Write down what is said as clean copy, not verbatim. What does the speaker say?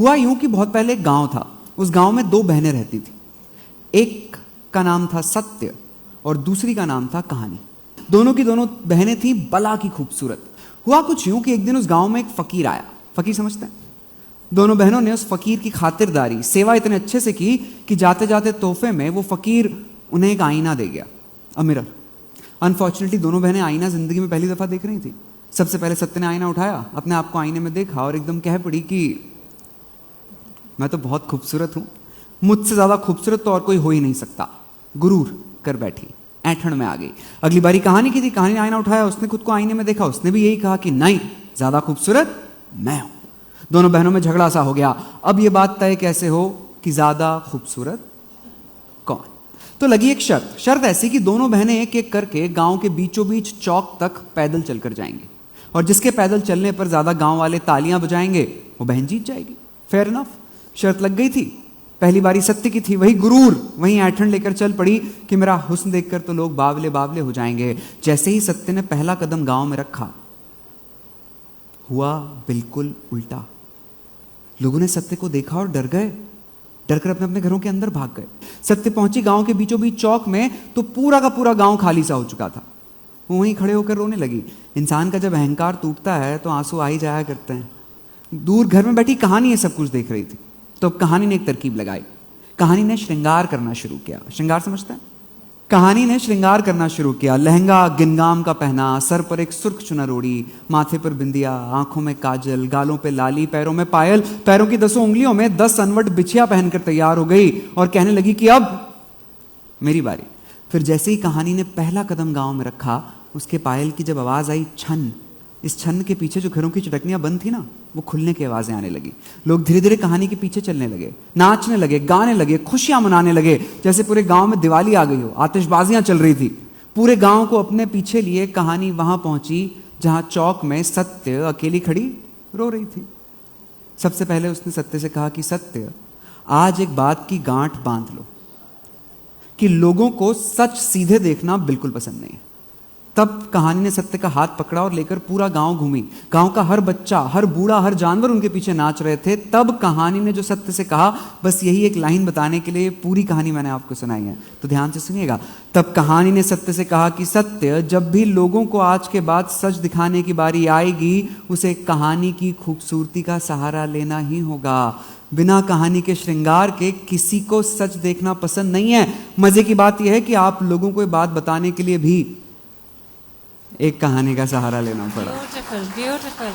हुआ यूं कि बहुत पहले एक गांव था। उस गांव में दो बहनें रहती थी। एक का नाम था सत्य और दूसरी का नाम था कहानी। दोनों की दोनों बहनें थी बला की खूबसूरत। हुआ कुछ यूं कि एक दिन उस गांव में एक फकीर आया। फकीर समझते हैं? दोनों बहनों ने उस फकीर की खातिरदारी, सेवा इतने अच्छे से की कि जाते जाते तोहफे में वो फकीर उन्हें एक आईना दे गया, अ मिरर। अनफॉर्चुनेटली दोनों बहनें आईना जिंदगी में पहली दफा देख रही थी। सबसे पहले सत्य ने आईना उठाया, अपने आप को आईने में देखा और एकदम कह पड़ी कि मैं तो बहुत खूबसूरत हूं, मुझसे ज्यादा खूबसूरत तो और कोई हो ही नहीं सकता। गुरूर कर बैठी, ऐंठन में आ गई। अगली बारी कहानी की थी। कहानी ने आईना उठाया, उसने खुद को आईने में देखा, उसने भी यही कहा कि नहीं, ज्यादा खूबसूरत मैं हूं। दोनों बहनों में झगड़ा सा हो गया। अब यह बात तय कैसे हो कि ज्यादा खूबसूरत कौन? तो लगी एक शर्त ऐसी कि दोनों बहनें एक एक करके गांव के बीचों बीच चौक तक पैदल चलकर जाएंगे और जिसके पैदल चलने पर ज्यादा गांव वाले तालियां बजाएंगे वो बहन जीत जाएगी। फेयर इनफ, शर्त लग गई थी। पहली बारी सत्य की थी। वही गुरूर, वही ऐंठन लेकर चल पड़ी कि मेरा हुस्न देखकर तो लोग बावले बावले हो जाएंगे। जैसे ही सत्य ने पहला कदम गांव में रखा, हुआ बिल्कुल उल्टा। लोगों ने सत्य को देखा और डर गए, डरकर अपने अपने घरों के अंदर भाग गए। सत्य पहुंची गांव के बीचों बीच चौक में तो पूरा का पूरा गांव खाली सा हो चुका था। वो वहीं खड़े होकर रोने लगी। इंसान का जब अहंकार टूटता है तो आंसू आ ही जाया करते हैं। दूर घर में बैठी कहानी ये सब कुछ देख रही थी। तो अब कहानी ने एक तरकीब लगाई। कहानी ने श्रृंगार करना शुरू किया। श्रृंगार समझते हैं? कहानी ने श्रृंगार करना शुरू किया। लहंगा गिनगाम का पहना, सर पर एक सुर्ख चुनर ओढ़ी, माथे पर बिंदिया, आंखों में काजल, गालों पे लाली, पैरों में पायल, पैरों की 10 उंगलियों में 10 अनवट बिछिया पहनकर तैयार हो गई और कहने लगी कि अब मेरी बारी। फिर जैसे ही कहानी ने पहला कदम गांव में रखा, उसके पायल की जब आवाज आई छन, इस छन के पीछे जो घरों की चटकनियां बंद थी ना, वो खुलने की आवाजें आने लगी। लोग धीरे धीरे कहानी के पीछे चलने लगे, नाचने लगे, गाने लगे, खुशियां मनाने लगे, जैसे पूरे गांव में दिवाली आ गई हो। आतिशबाजियां चल रही थी। पूरे गांव को अपने पीछे लिए कहानी वहां पहुंची जहां चौक में सत्य अकेली खड़ी रो रही थी। सबसे पहले उसने सत्य से कहा कि सत्य, आज एक बात की गांठ बांध लो कि लोगों को सच सीधे देखना बिल्कुल पसंद नहीं है। तब कहानी ने सत्य का हाथ पकड़ा और लेकर पूरा गांव घूमी। गांव का हर बच्चा, हर बूढ़ा, हर जानवर उनके पीछे नाच रहे थे। तब कहानी ने जो सत्य से कहा, बस यही एक लाइन बताने के लिए पूरी कहानी मैंने आपको सुनाई है, तो ध्यान से सुनिएगा। तब कहानी ने सत्य से कहा कि सत्य, जब भी लोगों को आज के बाद सच दिखाने की बारी आएगी, उसे कहानी की खूबसूरती का सहारा लेना ही होगा। बिना कहानी के श्रृंगार के किसी को सच देखना पसंद नहीं है। मजे की बात यह है कि आप लोगों को ये बात बताने के लिए भी एक कहानी का सहारा लेना पड़ा। Beautiful, beautiful.